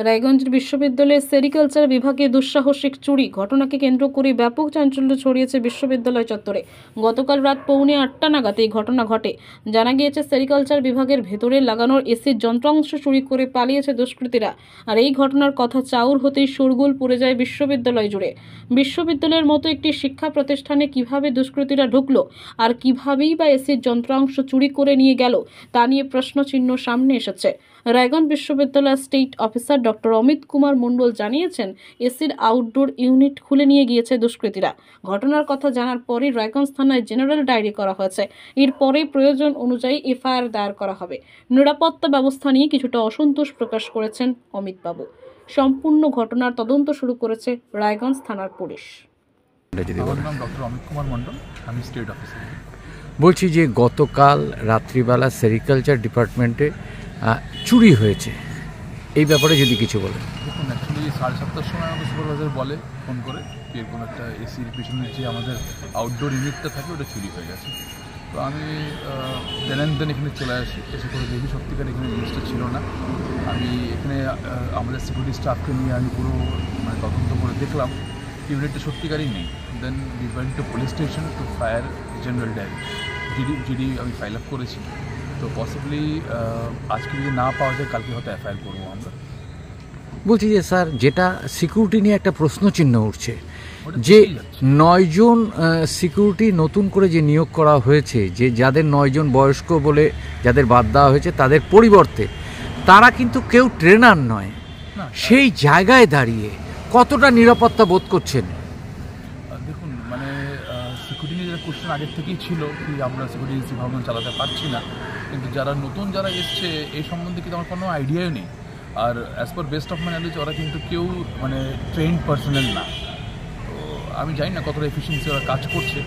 রায়গঞ্জের বিশ্ববিদ্যালয়ের সেরিকালচার বিভাগে দুঃসাহসিক চুরি ঘটনাকে কেন্দ্র করে ব্যাপক চাঞ্চল্য ছড়িয়েছে বিশ্ববিদ্যালয় চত্বরে। গতকাল রাত 8:45 নাগাদ এই ঘটনা ঘটে। জানা গিয়েছে, সেরিকালচার বিভাগের ভেতরে লাগানোর এসির যন্ত্রাংশ চুরি করে পালিয়েছে দুষ্কৃতীরা। আর এই ঘটনার কথা চাউর হতেই শোরগোল পড়ে যায় বিশ্ববিদ্যালয় জুড়ে। বিশ্ববিদ্যালয়ের মতো একটি শিক্ষা প্রতিষ্ঠানে কিভাবে দুষ্কৃতীরা ঢুকলো আর কিভাবেই বা এসির যন্ত্রাংশ চুরি করে নিয়ে গেল, তা নিয়ে প্রশ্নচিহ্ন সামনে এসেছে। রায়গঞ্জ বিশ্ববিদ্যালয়ের state officer doctor Amit Kumar Mondal জানিয়েছেন, এসির আউটডোর ইউনিট খুলে নিয়ে গিয়েছে দুষ্কৃতীরা। ঘটনার কথা জানার পরই রায়গঞ্জ থানায় জেনারেল ডায়েরি করা হয়েছে। এরপরে প্রয়োজন অনুযায়ী এফআইআর দায়ের করা হবে। নিরাপত্তা ব্যবস্থা নিয়ে কিছুটা অসন্তোষ প্রকাশ করেছেন অমিতবাবু। সম্পূর্ণ ঘটনার তদন্ত শুরু করেছে রায়গঞ্জ থানার পুলিশ। আমার নাম ডক্টর অমিত কুমার মণ্ডল, আমি স্টেট অফিসার। বলছি যে গতকাল রাত্রিবেলা সেরিকালচার ডিপার্টমেন্টে চুরি হয়েছে, এই ব্যাপারে যদি কিছু বলেন। দেখুন, অ্যাকচুয়ালি 7:30টার সময় আমাদের সুপারভাইজার বলে ফোন করে যে কোনো একটা এসির পিছনে যে আমাদের আউটডোর ইউনিটটা থাকে ওটা চুরি হয়ে গেছে। তো আমি দেন এখানে চলে আসি, এসে করে দেখি সত্যিকার এখানে জিনিসটা ছিল না। আমি এখানে আমাদের সিকিউরিটি স্টাফকে নিয়ে আমি পুরো তদন্ত করে দেখলাম ইউনিটটা সত্যিকারই নেই। Then we went to police station to file general diary, GD আমি ফাইল আপ করেছি। তো পসিবলি আজকে যদি না পাওয়া যায় কালকে হয়তো এফআইআর করবো আমরা। বলছি যে স্যার, যেটা সিকিউরিটি নিয়ে একটা প্রশ্নচিহ্ন উঠছে যে 9 জন সিকিউরিটি নতুন করে যে নিয়োগ করা হয়েছে, যে যাদের 9 জন বয়স্ক বলে যাদের বাদ দেওয়া হয়েছে, তাদের পরিবর্তে তারা কিন্তু কেউ ট্রেনার নয়। সেই জায়গায় দাঁড়িয়ে কতটা নিরাপত্তা বোধ করছেন? দেখুন, সিকিউরিটি নিয়ে যেটা কোশ্চেন আগের থেকেই ছিল কি আমরা সিকিউরিটি ভাবনা চালাতে পারছি না, কিন্তু যারা এসছে এই সম্বন্ধে কিন্তু আমার কোনো আইডিয়াই নেই। আর as per best of my knowledge ওরা কিন্তু কেউ ট্রেন্ড পার্সোনাল না। তো আমি জানি না কতটা এফিসিয়েন্সি ওরা কাজ করছে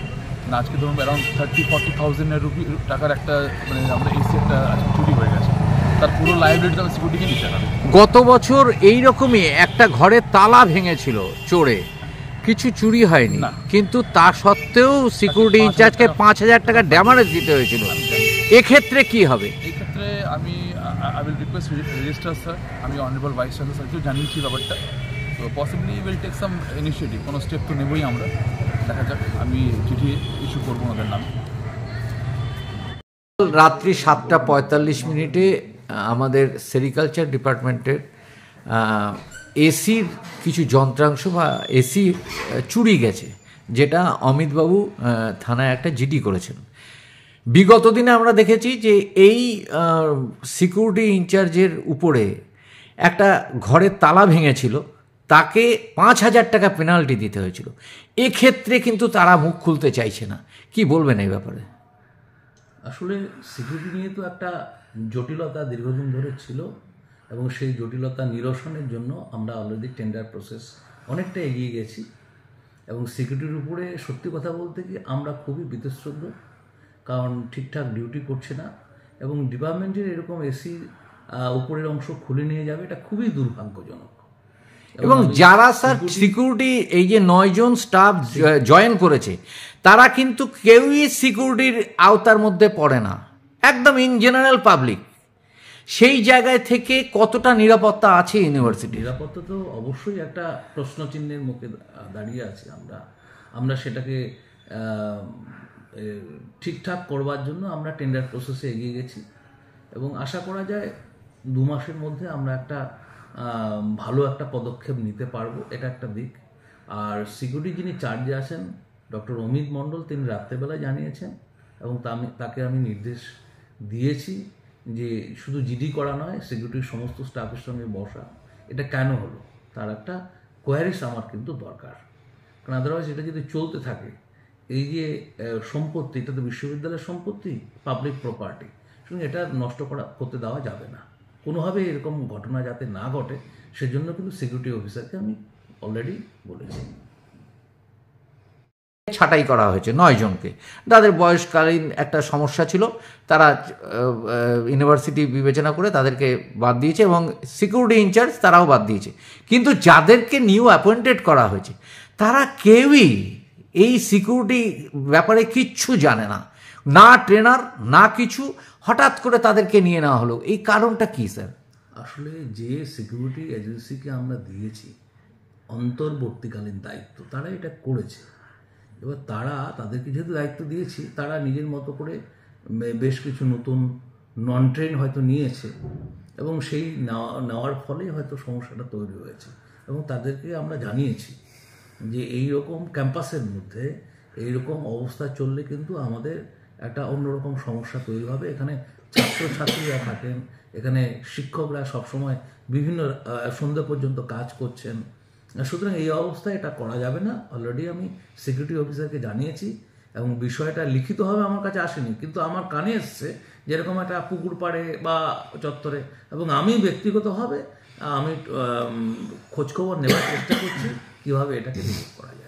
না। আজকে ধরুন অ্যারাউন্ড 30-40,000 টাকার একটা আমরা এসি একটা চুরি হয়ে গেছে, তার পুরো লাইবিলিটি তো সিকিউরিটিকে নিতে হবে। গত বছর এইরকমই একটা ঘরে তালা ভেঙেছিল চোরে, কিছু চুরি হয়নি, কিন্তু তা সত্ত্বেও সিকিউরিটি ইনচার্জকে 5,000 টাকা ড্যামারেজ দিতে হয়েছিল। এক্ষেত্রে কি হবে? এক্ষেত্রে আমি I will request registrar sir, আমি অনারেবল ভাইস চ্যান্সেলর স্যারকেও জানিয়েছি ব্যাপারটা। তো possibly will take some initiative, কোনো স্টেপ তো নেবই আমরা, দেখা যাক। আমি চিঠি ইস্যু করবো ওদের নামে। রাত্রি 7:45 আমাদের সেরিকালচার ডিপার্টমেন্টের এসির কিছু যন্ত্রাংশ বা এসি চুরি গেছে, যেটা অমিতবাবু থানায় একটা জিডি করেছেন। বিগত দিনে আমরা দেখেছি যে এই সিকিউরিটি ইনচার্জের উপরে একটা ঘরের তালা ভেঙেছিল, তাকে 5,000 টাকা পেনাল্টি দিতে হয়েছিল। এক্ষেত্রে কিন্তু তারা মুখ খুলতে চাইছে না। কি বলবেন এই ব্যাপারে? আসলে সিকিউরিটি নিয়ে তো একটা জটিলতা দীর্ঘদিন ধরে ছিল, এবং সেই জটিলতা নিরসনের জন্য আমরা অলরেডি টেন্ডার প্রসেস অনেকটা এগিয়ে গেছি। এবং সিকিউরিটির উপরে সত্যি কথা বলতে কি আমরা খুবই বীতশ্রদ্ধ, কারণ ঠিকঠাক ডিউটি করছে না, এবং ডিপার্টমেন্টের এরকম এসি উপরের অংশ খুলে নিয়ে যাবে, এটা খুবই দুর্ভাগ্যজনক। এবং যারা স্যার সিকিউরিটি এই যে 9 জন স্টাফ জয়েন করেছে, তারা কিন্তু কেউই সিকিউরিটির আওতার মধ্যে পড়ে না, একদম ইন জেনারেল পাবলিক। সেই জায়গায় থেকে কতটা নিরাপত্তা আছে ইউনিভার্সিটি? নিরাপত্তা তো অবশ্যই একটা প্রশ্নচিহ্নের মুখে দাঁড়িয়ে আছে। আমরা সেটাকে ঠিকঠাক করবার জন্য আমরা টেন্ডার প্রসেসে এগিয়ে গেছি, এবং আশা করা যায় 2 মাসের মধ্যে আমরা একটা ভালো একটা পদক্ষেপ নিতে পারবো, এটা একটা দিক। আর সিকিউরিটি যিনি চার্জে আছেন ডক্টর অমিত মণ্ডল, তিনি রাত্রেবেলায় জানিয়েছেন, এবং তাকে আমি নির্দেশ দিয়েছি যে শুধু জিডি করা নয়, সিকিউরিটির সমস্ত স্টাফের সঙ্গে বসা। এটা কেন হলো তার একটা কোয়ারিস আমার কিন্তু দরকার, কারণ আদারওয়াইজ এটা যদি চলতে থাকে, এই যে সম্পত্তি, এটা তো বিশ্ববিদ্যালয়ের সম্পত্তি, পাবলিক প্রপার্টি, শুনুন এটা নষ্ট করতে দেওয়া যাবে না। কোনোভাবে এরকম ঘটনা যাতে না ঘটে, সেজন্য কিন্তু সিকিউরিটি অফিসারকে আমি অলরেডি বলেছি। ছাঁটাই করা হয়েছে 9 জনকে, তাদের বয়সকালীন একটা সমস্যা ছিল, তারা ইউনিভার্সিটি বিবেচনা করে তাদেরকে বাদ দিয়েছে, এবং সিকিউরিটি ইনচার্জ তারাও বাদ দিয়েছে। কিন্তু যাদেরকে নিউ অ্যাপয়েন্টেড করা হয়েছে, তারা কেউই এই সিকিউরিটি ব্যাপারে কিচ্ছু জানে না, না ট্রেনার না কিছু। হঠাৎ করে তাদেরকে নিয়ে নেওয়া হলো, এই কারণটা কি স্যার? আসলে যে সিকিউরিটি এজেন্সিকে আমরা দিয়েছি অন্তর্বর্তীকালীন দায়িত্ব, তারা এটা করেছে। এবার তাদেরকে যেহেতু দায়িত্ব দিয়েছি, তারা নিজের মতো করে বেশ কিছু নতুন নন ট্রেন হয়তো নিয়েছে এবং সেই নেওয়ার ফলে হয়তো সমস্যাটা তৈরি হয়েছে। এবং তাদেরকে আমরা জানিয়েছি যে এই রকম ক্যাম্পাসের মধ্যে এইরকম অবস্থা চললে কিন্তু আমাদের একটা অন্যরকম সমস্যা তৈরি হবে। এখানে ছাত্রছাত্রীরা থাকেন, এখানে শিক্ষকরা সবসময় বিভিন্ন সন্ধ্যা পর্যন্ত কাজ করছেন। সুতরাং এই অবস্থায় এটা করা যাবে না। অলরেডি আমি সিকিউরিটি অফিসারকে জানিয়েছি এবং বিষয়টা লিখিতভাবে আমার কাছে আসেনি, কিন্তু আমার কানে এসছে যেরকম একটা পুকুর পাড়ে বা চত্বরে, এবং আমি ব্যক্তিগতভাবে আমি খোঁজখবর নেওয়ার চেষ্টা করছি কীভাবে এটাকে রিলিজ করা যায়।